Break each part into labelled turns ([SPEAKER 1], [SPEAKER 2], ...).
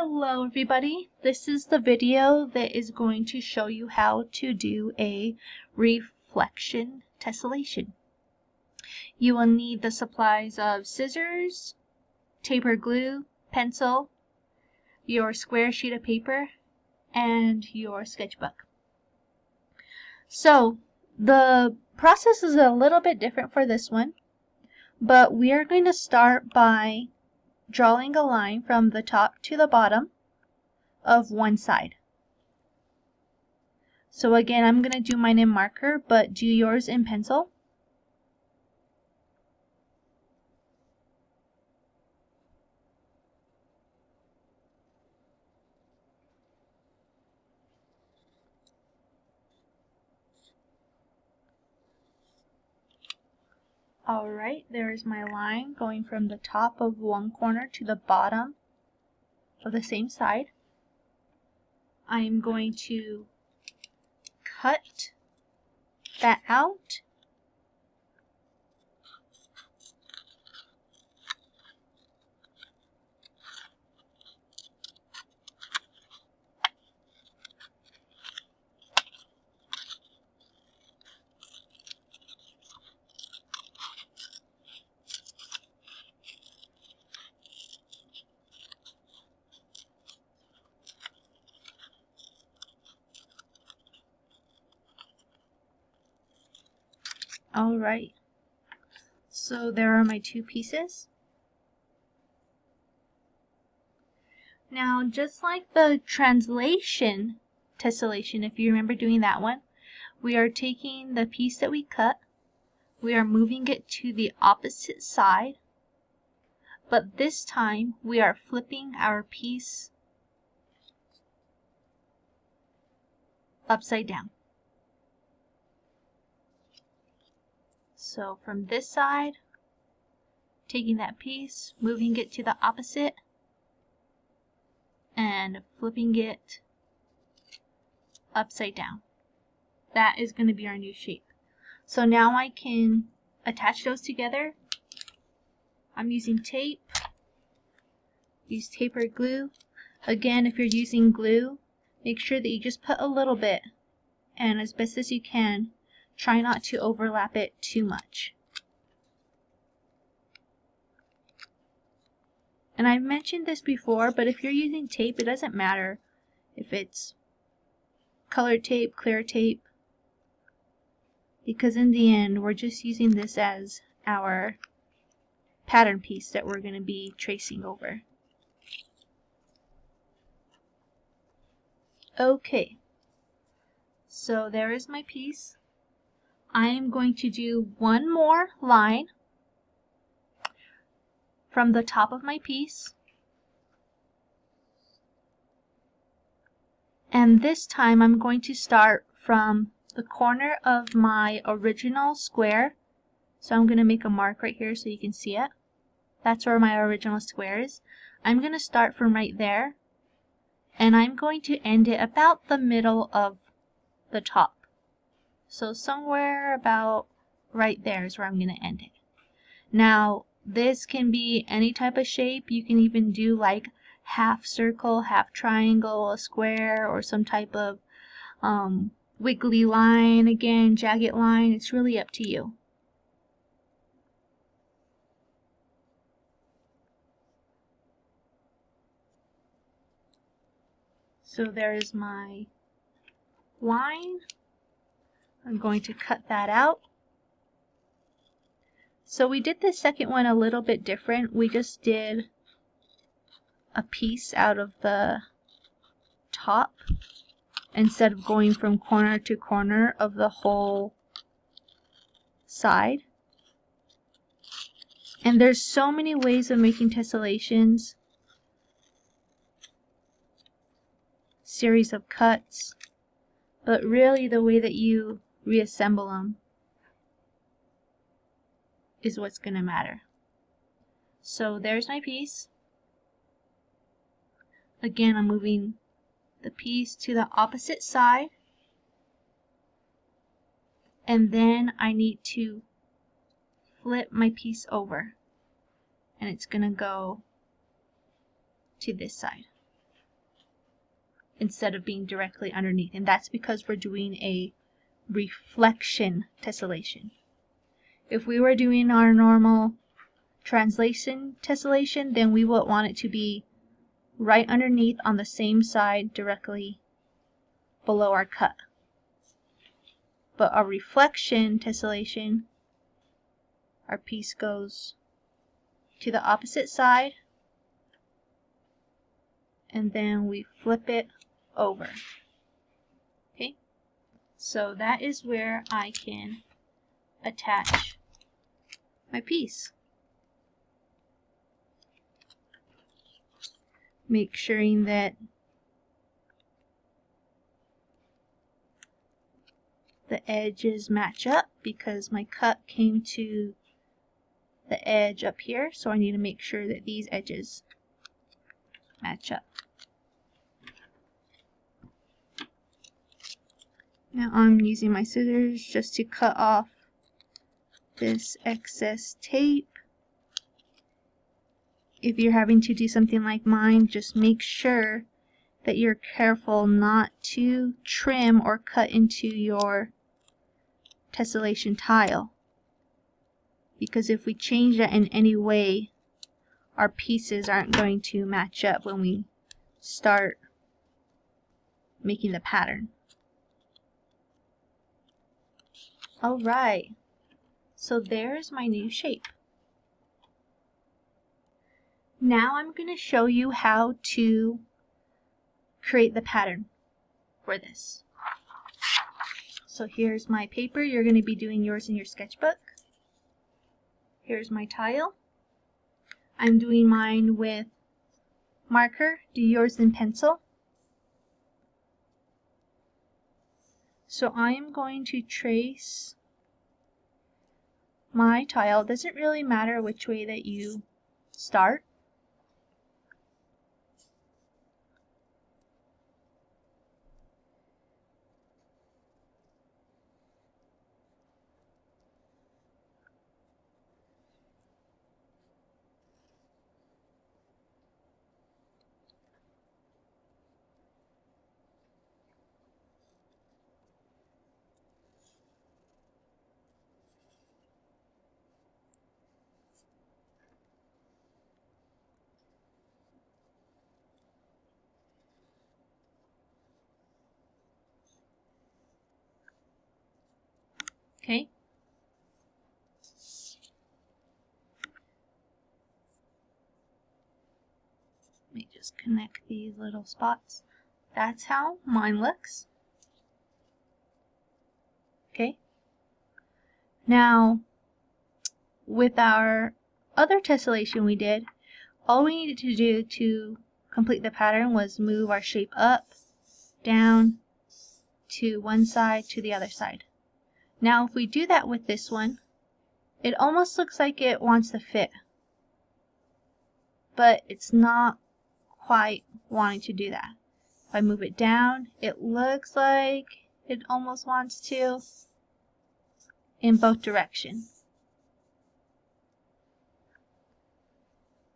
[SPEAKER 1] Hello everybody, this is the video that is going to show you how to do a reflection tessellation. You will need the supplies of scissors, taper glue, pencil, your square sheet of paper, and your sketchbook. So the process is a little bit different for this one, but we are going to start by drawing a line from the top to the bottom of one side. So again, I'm going to do mine in marker, but do yours in pencil. Alright, there is my line going from the top of one corner to the bottom of the same side. I am going to cut that out . Alright, so there are my two pieces. Now, just like the translation tessellation, if you remember doing that one, we are taking the piece that we cut, we are moving it to the opposite side, but this time we are flipping our piece upside down. So from this side, taking that piece, moving it to the opposite, and flipping it upside down. That is going to be our new shape. So now I can attach those together. I'm using tape. Use taper glue. Again, if you're using glue, make sure that you just put a little bit, and as best as you can, try not to overlap it too much. And I've mentioned this before, but if you're using tape, it doesn't matter if it's colored tape, clear tape, because in the end, we're just using this as our pattern piece that we're going to be tracing over. Okay, so there is my piece. I am going to do one more line from the top of my piece, and this time I'm going to start from the corner of my original square. So I'm going to make a mark right here so you can see it. That's where my original square is. I'm going to start from right there, and I'm going to end it about the middle of the top. So somewhere about right there is where I'm going to end it. Now, this can be any type of shape. You can even do like half circle, half triangle, a square, or some type of wiggly line, again, jagged line. It's really up to you. So there's my line. I'm going to cut that out. So we did the second one a little bit different. We just did a piece out of the top instead of going from corner to corner of the whole side. And there's so many ways of making tessellations. Series of cuts. But really the way that you reassemble them is what's going to matter. So there's my piece. Again, I'm moving the piece to the opposite side, and then I need to flip my piece over, and it's going to go to this side. instead of being directly underneath, and that's because we're doing a reflection tessellation. If we were doing our normal translation tessellation, then we would want it to be right underneath on the same side directly below our cut. But a reflection tessellation, our piece goes to the opposite side and then we flip it over. Okay, so that is where I can attach my piece. Make sure that the edges match up because my cut came to the edge up here, so I need to make sure that these edges match up. Now I'm using my scissors just to cut off this excess tape. If you're having to do something like mine, just make sure that you're careful not to trim or cut into your tessellation tile, because if we change that in any way, our pieces aren't going to match up when we start making the pattern. Alright, so there's my new shape. Now I'm going to show you how to create the pattern for this. So here's my paper. You're going to be doing yours in your sketchbook. Here's my tile. I'm doing mine with marker. Do yours in pencil. So I am going to trace my tile. It doesn't really matter which way that you start. Okay. Let me just connect these little spots. That's how mine looks. Okay. Now, with our other tessellation we did, all we needed to do to complete the pattern was move our shape up, down, to one side, to the other side. Now if we do that with this one, it almost looks like it wants to fit, but it's not quite wanting to do that. If I move it down, it looks like it almost wants to in both directions.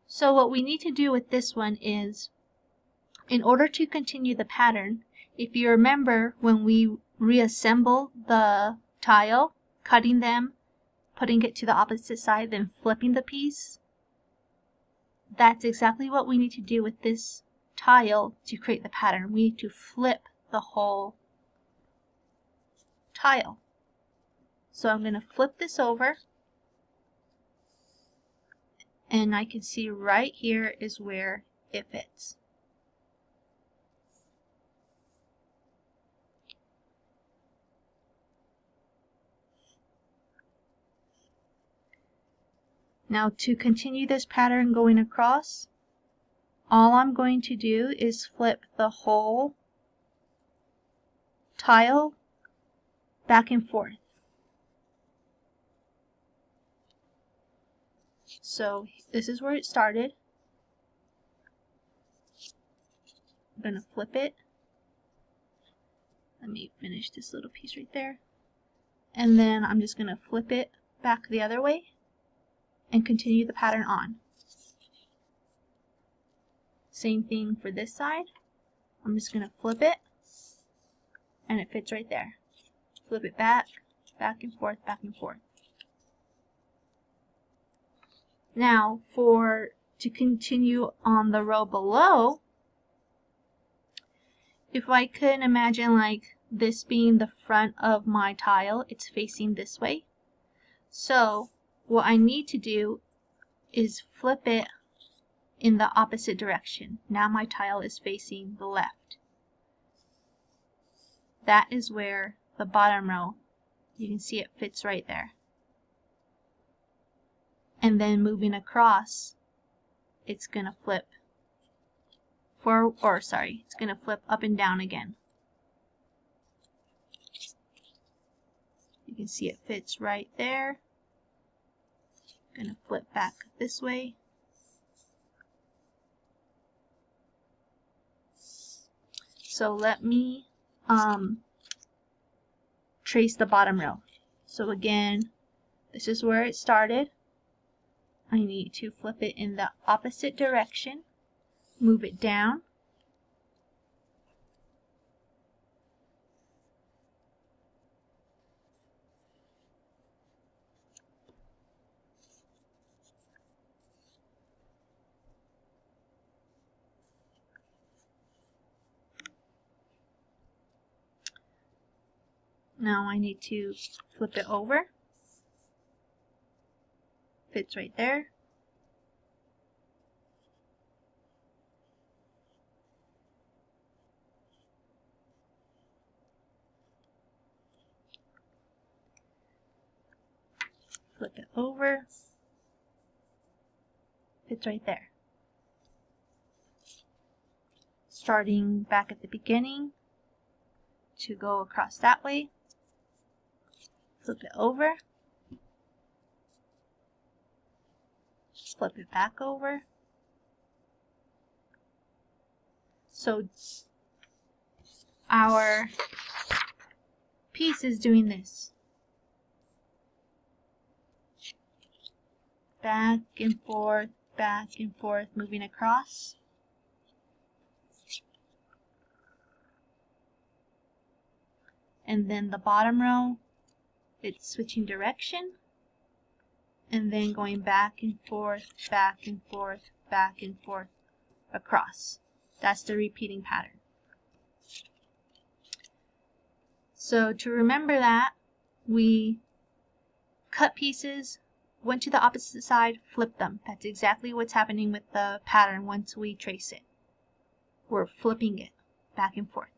[SPEAKER 1] So what we need to do with this one is, in order to continue the pattern, if you remember when we reassemble the tile, cutting them, putting it to the opposite side, then flipping the piece, that's exactly what we need to do with this tile to create the pattern. We need to flip the whole tile. So I'm going to flip this over, and I can see right here is where it fits. Now to continue this pattern going across, all I'm going to do is flip the whole tile back and forth. So this is where it started. I'm going to flip it. Let me finish this little piece right there. And then I'm just going to flip it back the other way and continue the pattern on. Same thing for this side. I'm just going to flip it, and it fits right there. Flip it back, back and forth, back and forth. Now, to continue on the row below, if I could imagine like this being the front of my tile, it's facing this way. So what I need to do is flip it in the opposite direction. Now my tile is facing the left. That is where the bottom row, you can see it fits right there. And then moving across, it's going to flip it's going to flip up and down again. You can see it fits right there. Going to flip back this way. So let me trace the bottom row. So again, this is where it started. I need to flip it in the opposite direction, move it down, now I need to flip it over, fits right there. Flip it over, fits right there. Starting back at the beginning to go across that way, flip it over, flip it back over. So our piece is doing this. Back and forth, moving across. And then the bottom row, it's switching direction. And then going back and forth, across. That's the repeating pattern. So to remember that, we cut pieces, went to the opposite side, flipped them. That's exactly what's happening with the pattern once we trace it. We're flipping it back and forth.